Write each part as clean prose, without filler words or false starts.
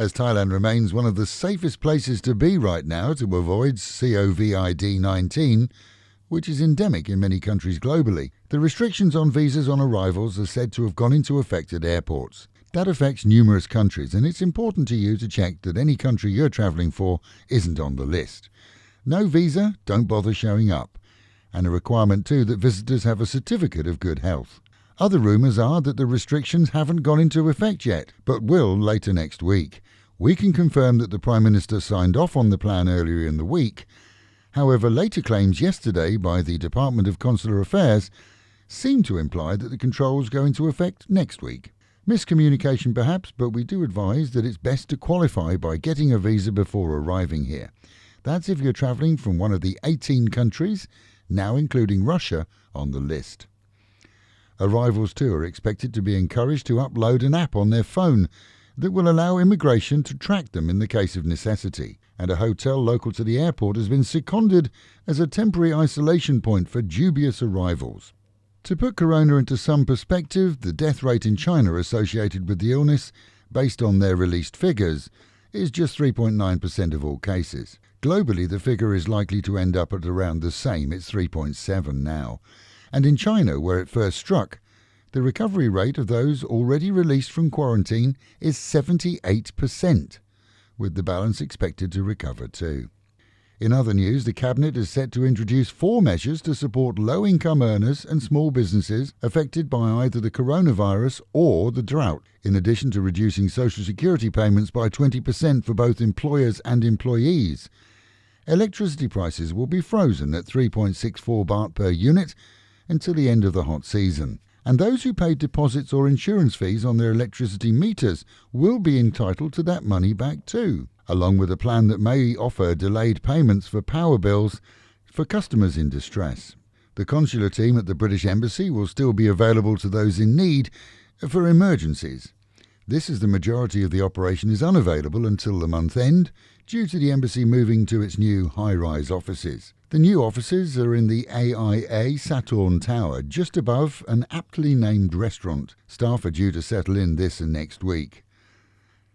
as Thailand remains one of the safest places to be right now to avoid COVID-19, which is endemic in many countries globally. The restrictions on visas on arrivals are said to have gone into effect at airports. That affects numerous countries, and it's important to you to check that any country you're travelling for isn't on the list. No visa, don't bother showing up. And a requirement too that visitors have a certificate of good health. Other rumours are that the restrictions haven't gone into effect yet, but will later next week. We can confirm that the Prime Minister signed off on the plan earlier in the week. However, later claims yesterday by the Department of Consular Affairs seem to imply that the controls go into effect next week. Miscommunication perhaps, but we do advise that it's best to qualify by getting a visa before arriving here. That's if you're travelling from one of the 18 countries, now including Russia, on the list. Arrivals too are expected to be encouraged to upload an app on their phone that will allow immigration to track them in the case of necessity. And a hotel local to the airport has been seconded as a temporary isolation point for dubious arrivals. To put corona into some perspective, the death rate in China associated with the illness, based on their released figures, is just 3.9% of all cases. Globally, the figure is likely to end up at around the same, it's 3.7 now. And in China, where it first struck, the recovery rate of those already released from quarantine is 78%. With the balance expected to recover too. In other news, the Cabinet is set to introduce 4 measures to support low-income earners and small businesses affected by either the coronavirus or the drought, in addition to reducing Social Security payments by 20% for both employers and employees. Electricity prices will be frozen at 3.64 baht per unit until the end of the hot season. And those who paid deposits or insurance fees on their electricity meters will be entitled to that money back too, along with a plan that may offer delayed payments for power bills for customers in distress. The consular team at the British Embassy will still be available to those in need for emergencies. This, as the majority of the operation is unavailable until the month end, due to the Embassy moving to its new high-rise offices. The new offices are in the AIA Saturn Tower, just above an aptly named restaurant. Staff are due to settle in this and next week.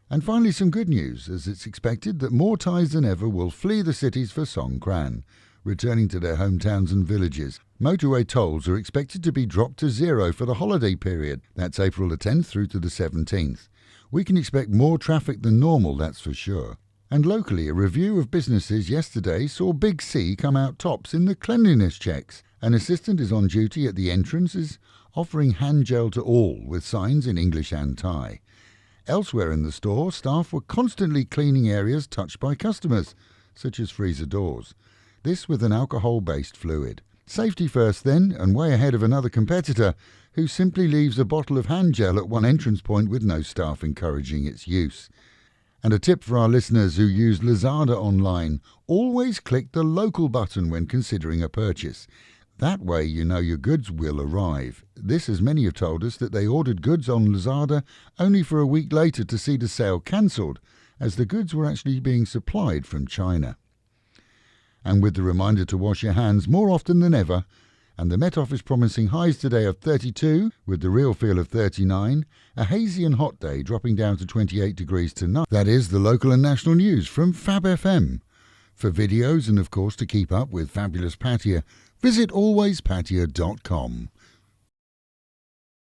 And finally, some good news, as it's expected that more Thais than ever will flee the cities for Songkran, returning to their hometowns and villages. Motorway tolls are expected to be dropped to 0 for the holiday period. That's April the 10th through to the 17th. We can expect more traffic than normal, that's for sure. And locally, a review of businesses yesterday saw Big C come out tops in the cleanliness checks. An assistant is on duty at the entrances, offering hand gel to all, with signs in English and Thai. Elsewhere in the store, staff were constantly cleaning areas touched by customers, such as freezer doors. This with an alcohol-based fluid. Safety first then, and way ahead of another competitor, who simply leaves a bottle of hand gel at one entrance point with no staff encouraging its use. And a tip for our listeners who use Lazada online, always click the local button when considering a purchase. That way you know your goods will arrive. This, as many have told us that they ordered goods on Lazada only for a week later to see the sale cancelled, as the goods were actually being supplied from China. And with the reminder to wash your hands more often than ever, and the Met Office promising highs today of 32, with the real feel of 39, a hazy and hot day dropping down to 28 degrees tonight. That is the local and national news from Fab FM. For videos and of course to keep up with fabulous Pattaya, visit alwayspattaya.com.